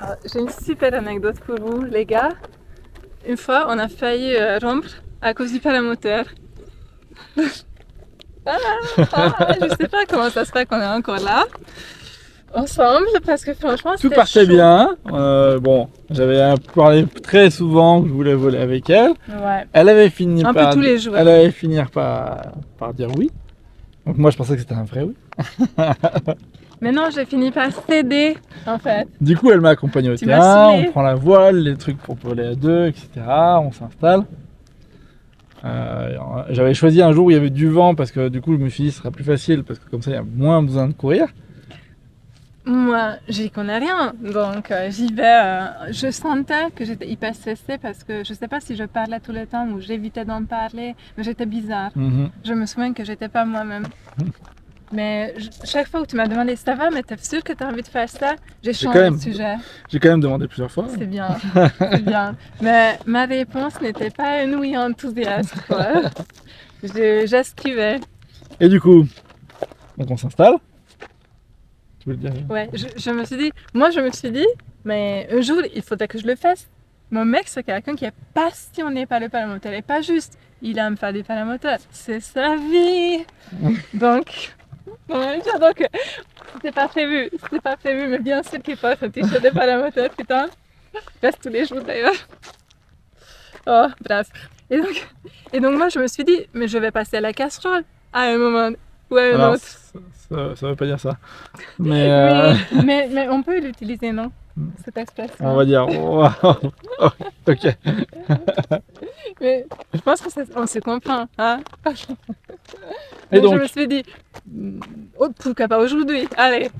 Alors, j'ai une super anecdote pour vous, les gars. Une fois, on a failli rompre à cause du paramoteur. Je sais pas comment ça se fait qu'on est encore là, ensemble, parce que franchement, Tout c'était partait chaud. bien. Bon, j'avais parlé très souvent que je voulais voler avec elle. Ouais, Elle avait fini un peu par, tous les jours. elle allait finir par dire oui. Donc moi je pensais que c'était un vrai oui. Mais non, j'ai fini par céder, en fait. Du coup elle m'a accompagné au Tu m'as terrain, on saoulé. prend la voile, les trucs pour voler à deux, etc. On s'installe. J'avais choisi un jour où il y avait du vent parce que du coup je me suis dit ce sera plus facile parce que comme ça il y a moins besoin de courir. Moi, j'y connais rien, donc j'y vais. Je sentais que j'étais hyper stressée parce que je sais pas si je parlais tout le temps ou j'évitais d'en parler, mais j'étais bizarre. Je me souviens que j'étais pas moi-même. Mais chaque fois où tu m'as demandé ça va, mais t'es sûr que t'as envie de faire ça, j'ai J'ai changé de sujet. quand même demandé plusieurs fois. C'est bien, c'est bien. Mais ma réponse n'était pas un oui enthousiaste, quoi. J'esquivais. Et du coup, donc on s'installe. Tu veux le dire? Ouais, je me suis dit, mais un jour, il faudrait que je le fasse. Mon mec, c'est quelqu'un qui est passionné par le paramoteur. Et pas juste, il aime faire du paramoteur. C'est sa vie. Donc, donc, c'était pas prévu, mais bien sûr qu'il porte un t-shirt de paramoteur, putain. Reste tous les jours d'ailleurs. Oh, bref. Et donc, et donc moi, je me suis dit, mais je vais passer à la casserole à un moment ou à un Alors autre. ça veut pas dire ça. Mais Oui, mais on peut l'utiliser, non? Cette expression. on va dire wow. Ok. Mais je pense que on se comprend, hein? Et Donc je me donc, suis dit, oh, pourquoi pas aujourd'hui? Allez.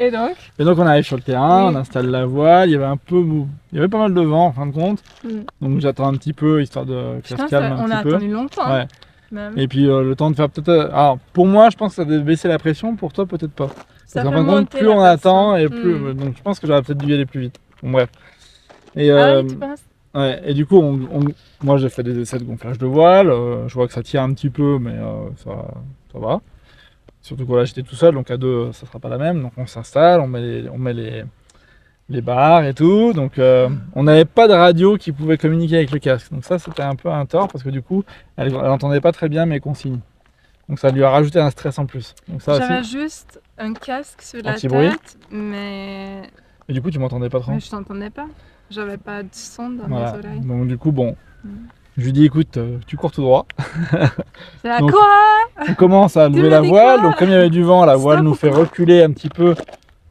Et donc? on arrive sur le terrain, on Oui. installe la voile, il y avait il y avait pas mal de vent en fin de compte. Mm. Donc j'attends un petit peu histoire de que Je ça se pense calme un qu'on petit a peu. attendu longtemps, Ouais. même. Et puis le temps de faire peut-être. Alors pour moi, je pense que ça devait baisser la pression. Pour toi, peut-être pas. Ça Parce qu'en fait fin de compte, monter plus la on pression. attend et Mm. plus. Donc je pense que j'aurais peut-être dû y aller plus vite. Bon, bref. Et, Ah oui, tu penses? ouais. Et du coup, moi j'ai fait des essais de gonflage de voile. Je vois que ça tire un petit peu, mais ça va. Surtout que là j'étais tout seul, donc à deux ça sera pas la même. Donc on s'installe, on met les barres et tout. Donc on n'avait pas de radio qui pouvait communiquer avec le casque. Donc ça c'était un peu un tort parce que du coup elle entendait pas très bien mes consignes. Donc ça lui a rajouté un stress en plus. Donc ça aussi, J'avais juste un casque sur la anti-bruit. tête, mais, Et du coup tu m'entendais pas trop. mais je t'entendais pas. J'avais pas de son dans mes Voilà. oreilles. Donc du coup bon, Mm. je lui dis écoute, tu cours tout droit. C'est là, Donc quoi? on commence à Tu lever me la dis voile. quoi? Donc comme il y avait du vent, la voile Stop nous ou fait quoi? reculer un petit peu.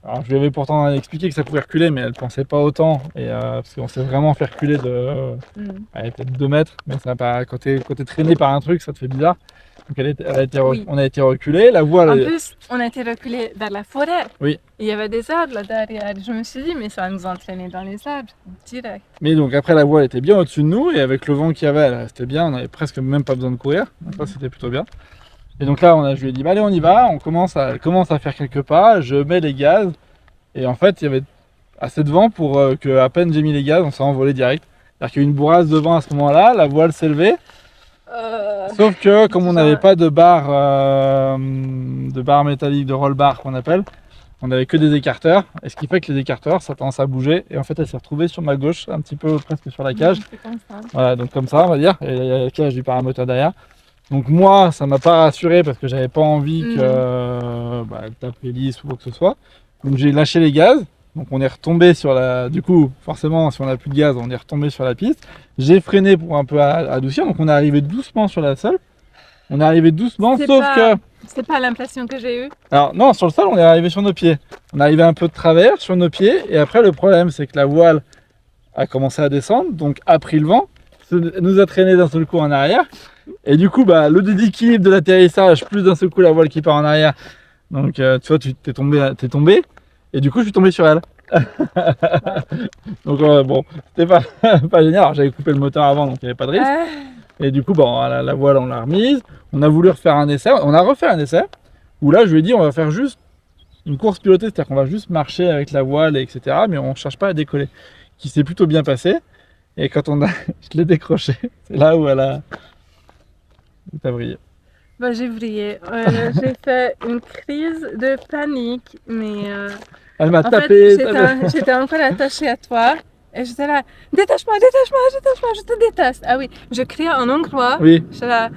Alors je lui avais pourtant expliqué que ça pouvait reculer, mais elle pensait pas autant. Et parce qu'on s'est vraiment fait reculer de Mm. allez, peut-être 2 mètres, mais ça pas, quand t'es traîné par un truc, ça te fait bizarre. Donc Oui. on a été reculé, la voile, En plus, on a été reculé vers la forêt. oui. Il y avait des arbres là derrière. Je me suis dit, mais ça va nous entraîner dans les arbres, direct. Mais donc après la voile était bien au-dessus de nous et avec le vent qu'il y avait, elle restait bien, on avait presque même pas besoin de courir. Donc ça c'était plutôt bien. Et donc là je lui ai dit bah, allez on y va, elle commence à faire quelques pas, je mets les gaz et en fait il y avait assez de vent pour que à peine j'ai mis les gaz, on s'est envolé direct. C'est-à-dire qu'il y a eu une bourrasque de vent à ce moment-là, la voile s'est levée. Sauf que comme on n'avait pas de barre métallique, de roll bar qu'on appelle, on n'avait que des écarteurs, et ce qui fait que les écarteurs ça tendance à bouger, et en fait elle s'est retrouvée sur ma gauche, un petit peu presque sur la cage. C'est comme ça. Voilà, donc comme ça on va dire, et il y a la cage du paramoteur derrière. Donc moi ça m'a pas rassuré parce que j'avais pas envie que elle tape l'hélice ou quoi que ce soit. Donc j'ai lâché les gaz, donc on est retombé sur la. Du coup, forcément, si on n'a plus de gaz, on est retombé sur la piste. J'ai freiné pour un peu adoucir, donc on est arrivé doucement sur la selle. On est arrivé doucement, sauf que. C'est pas l'impression que j'ai eue. Alors non, sur le sol, on est arrivé sur nos pieds. On est arrivé un peu de travers sur nos pieds, et après le problème, c'est que la voile a commencé à descendre, donc a pris le vent, nous a traîné d'un seul coup en arrière, et du coup, le déséquilibre de l'atterrissage, plus d'un seul coup la voile qui part en arrière. Donc tu vois, t'es tombé, et du coup, je suis tombé sur elle. Donc bon, c'était pas génial. Alors j'avais coupé le moteur avant, donc il n'y avait pas de risque. Et du coup, la voile, on l'a remise. On a voulu refaire un essai. On a refait un essai où là, je lui ai dit, on va faire juste une course pilotée, c'est-à-dire qu'on va juste marcher avec la voile, etc. Mais on ne cherche pas à décoller. Qui s'est plutôt bien passé. Et quand je l'ai décroché, c'est là où elle a brillé. J'ai brillé. J'ai fait une crise de panique, mais Elle m'a En tapé. fait, j'étais encore attachée à toi. Et j'étais là, détache-moi, je te déteste. Ah oui, je criais en hongrois. Oui. J'étais là,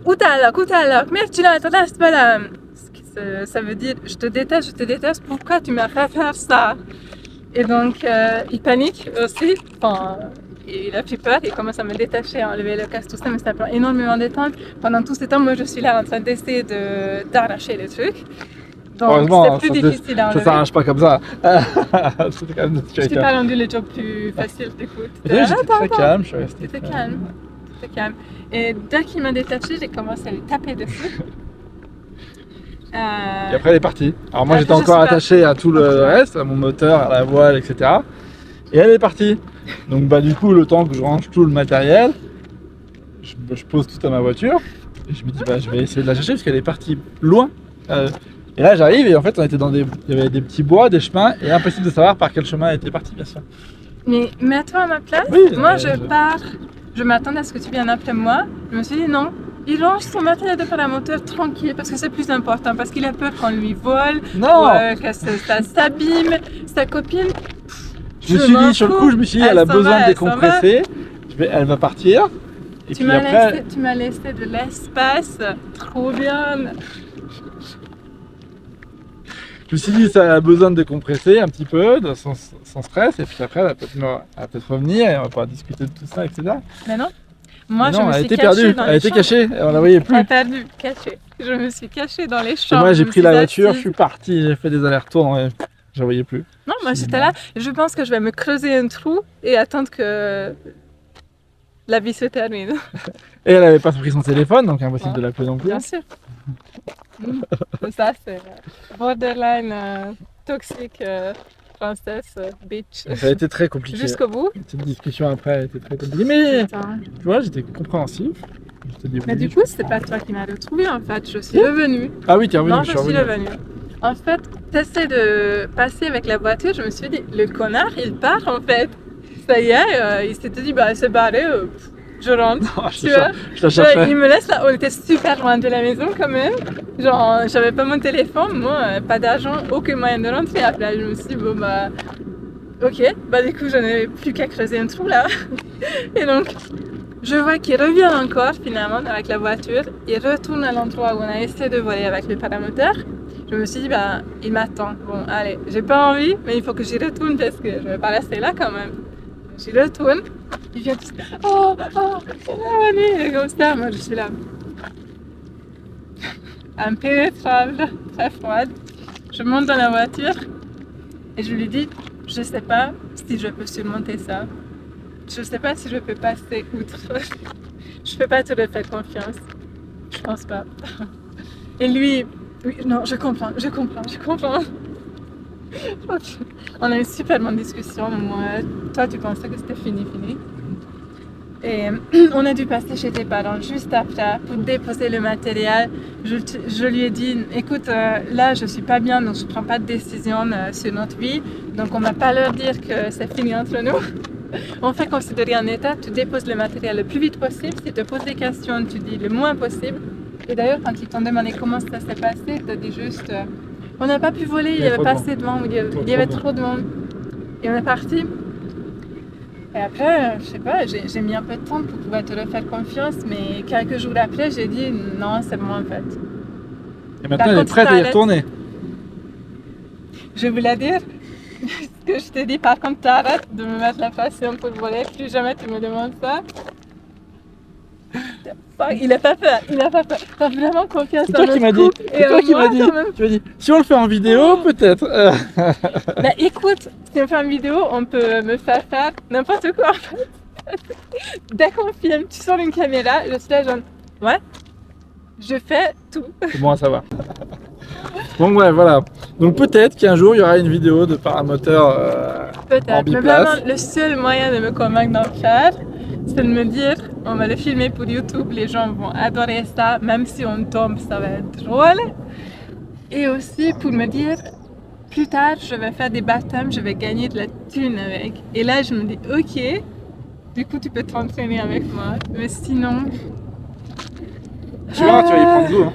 utállak, miért csináltad ezt velem? Ça veut dire, je te déteste, pourquoi tu m'as fait faire ça? Et donc, il panique aussi. Enfin, il a pris peur, il commence à me détacher, à enlever le casque, tout ça, mais ça prend énormément de temps. Pendant tout ce temps, moi, je suis là en train d'essayer d'arracher le truc. Donc, Heureusement, c'est plus difficile à ça enlever. s'arrache pas comme ça. C'était quand même Je t'ai pas rendu le job plus facile, écoute. J'étais très calme, je suis resté. C'était calme. C'était calme. Et dès qu'il m'a détaché, j'ai commencé à lui taper dessus. Et après, elle est partie. Alors, moi, j'étais Après, je encore suis pas- attaché à tout le reste, à mon moteur, à la voile, etc. Et elle est partie. Donc, bah, du coup, le temps que je range tout le matériel, je pose tout à ma voiture. Et je me dis, bah, je vais essayer de la chercher parce qu'elle est partie loin. Et là, j'arrive et en fait, on était dans il y avait des petits bois, des chemins, et impossible de savoir par quel chemin elle était partie, bien sûr. Mais mets-toi à ma place. Oui, Moi, mais je pars. Je m'attendais à ce que tu viennes après moi. Je me suis dit non. Il range son matériel de paramoteur tranquille parce que c'est plus important. Parce qu'il a peur qu'on lui vole. Non. Ou que ça s'abîme. Sa copine. Je me suis dit, sur le coup, je me suis dit, elle a s'en besoin va, de elle s'en va. décompresser. Elle va partir. Et Tu puis m'as après, laissé de l'espace. Trop bien. je me suis dit, ça a besoin de décompresser un petit peu, sans stress. Et puis après, elle va peut-être revenir et on va pouvoir discuter de tout ça, etc. Mais non. Moi, Mais je non, me elle suis était cachée perdue. dans Elle les était chambres. cachée. Et on la voyait plus. Pas perdue, cachée. Je me suis cachée dans les Et chambres. moi, j'ai je me pris suis la voiture, je assise. suis parti, j'ai fait des allers-retours. Je la voyais plus. Non, moi j'étais là. Je pense que je vais me creuser un trou et attendre que la vie se termine. Et elle avait pas pris son téléphone, donc impossible de l'appeler non plus. Bien sûr. Ça, c'est borderline toxique princesse bitch. Ça a été très compliqué. Jusqu'au bout. Cette discussion après a été très compliquée. Mais Putain. tu vois, j'étais compréhensif. Je te dis Mais oui. du coup, c'est pas toi qui m'as retrouvée en fait. Je suis revenue. Ah oui, t'es revenu. Non, je suis revenue. En fait, t'essaies de passer avec la voiture. Je me suis dit, le connard, il part en fait. Ça y est, il s'était dit, bah c'est barré, je rentre. Non, Tu vois? je la cherchais. Il me laisse là, on était super loin de la maison quand même. Genre, j'avais pas mon téléphone, moi, pas d'argent, aucun moyen de rentrer. Après, je me suis dit, bon bah, ok, bah du coup, je n'avais plus qu'à creuser un trou là. Et donc, je vois qu'il revient encore finalement avec la voiture. Il retourne à l'endroit où on a essayé de voler avec le paramoteur. Je me suis dit, bah, il m'attend. Bon, allez, j'ai pas envie, mais il faut que j'y retourne parce que je vais pas rester là quand même. J'y retourne. Il vient tout oh, c'est revenu. Et comme ça, moi je suis là. Impénétrable, très froide. Je monte dans la voiture et je lui dis, je sais pas si je peux surmonter ça. Je sais pas si je peux passer outre. Je peux pas te faire confiance. Je pense pas. Et lui, oui, non, je comprends. On a une super bonne discussion. Moi, toi, tu pensais que c'était fini. Et on a dû passer chez tes parents juste après pour déposer le matériel. Je lui ai dit, écoute, là, je suis pas bien, donc je prends pas de décision sur notre vie. Donc, on va pas leur dire que c'est fini entre nous. On fait comme si de rien n'était. Tu déposes le matériel le plus vite possible. Si tu te poses des questions, tu dis le moins possible. Et d'ailleurs, quand ils t'ont demandé comment ça s'est passé, tu as dit juste on n'a pas pu voler, il y avait pas assez de monde, il y avait trop de monde. Et on est parti. Et après, je sais pas, j'ai mis un peu de temps pour pouvoir te refaire confiance, mais quelques jours après, j'ai dit non, c'est bon en fait. Et maintenant, elle est prête à y retourner. Je voulais dire ce que je t'ai dit, par contre, t'arrêtes de me mettre la pression pour voler, plus jamais tu me demandes ça. Il n'a pas peur, T'as vraiment confiance C'est dans toi qui notre m'as dit. couple et C'est toi en qui moi, m'as dit. quand même. Tu m'as dit. Si on le fait en vidéo, peut-être. Bah écoute, si on fait une vidéo, on peut me faire n'importe quoi en fait. Dès qu'on filme, tu sors une caméra, je suis là genre, ouais, je fais tout. C'est bon à savoir. Donc ouais, voilà. Donc peut-être qu'un jour, il y aura une vidéo de paramoteur en Peut-être, mais biplace. vraiment, le seul moyen de me convaincre d'en faire, c'est de me dire, on va le filmer pour YouTube, les gens vont adorer ça, même si on tombe, ça va être drôle. Et aussi pour me dire, plus tard, je vais faire des baptêmes, je vais gagner de la thune avec. Et là, je me dis, ok, du coup, tu peux t'entraîner avec moi. Mais sinon... Tu vois, tu vas y prendre goût. Hein.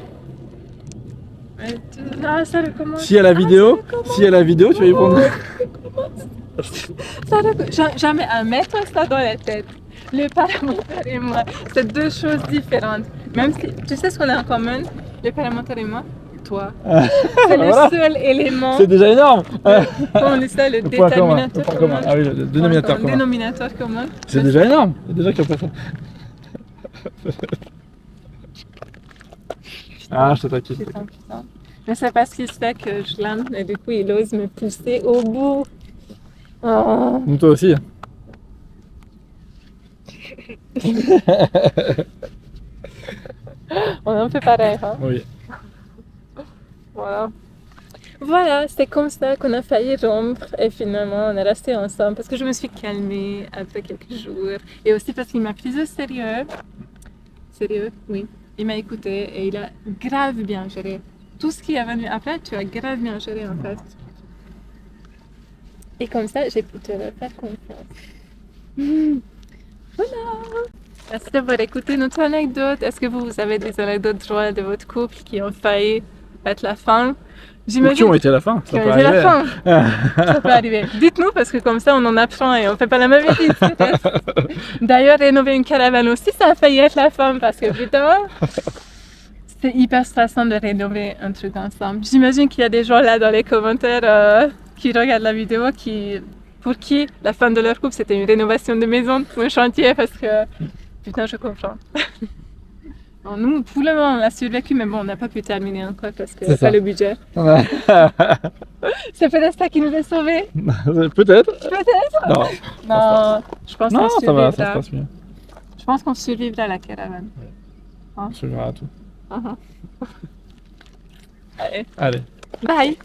Ah, ça recommence. Si à la vidéo, si à la vidéo, tu vas y prendre. Jamais à mettre ça dans la tête. Le paramoteur et moi, c'est deux choses différentes. Même si, tu sais ce qu'on a en commun, le paramoteur et moi? Toi. C'est le Voilà. seul élément. C'est déjà énorme. Comment on dit ça, le point commun, déterminateur le point commun. commun. Ah oui, le dénominateur commun. Dénominateur commun. C'est déjà énorme. Il y a déjà qui ont fait ça. Ah, je te taquine. Putain. Mais c'est parce qu'il sait que je l'aime et du coup il ose me pousser au bout. Oh. Donc toi aussi. On est un peu pareil, hein? Oui. Voilà. Voilà, c'est comme ça qu'on a failli rompre et finalement on est resté ensemble parce que je me suis calmée après quelques jours et aussi parce qu'il m'a pris au sérieux. Sérieux, oui. Il m'a écouté et il a grave bien géré. Tout ce qui est venu après, tu as grave bien géré en fait. Et comme ça, j'ai pu te faire confiance. Voilà. Merci d'avoir écouté notre anecdote. Est-ce que vous avez des anecdotes drôles de votre couple qui ont failli être la fin? Qui ont été à la fin. Qui ont été la fin. Ça peut arriver. Dites-nous parce que comme ça on en apprend et on fait pas la même bêtise peut-être. D'ailleurs, rénover une caravane aussi, ça a failli être la fin parce que putain, c'est hyper stressant de rénover un truc ensemble. J'imagine qu'il y a des gens là dans les commentaires qui regardent la vidéo pour qui la fin de leur couple c'était une rénovation de maison ou un chantier parce que putain, je comprends. Bon, nous, pour le moment, on a survécu, mais bon, on n'a pas pu terminer encore parce que C'est ça. pas le budget. C'est peut-être ça qui nous a sauvés. Peut-être. Peut-être. Non. Non, je pense Non, qu'on ça va, survivra. ça se passe mieux. Je pense qu'on survivra à la caravane. On se verra à tout. Allez, Allez. bye.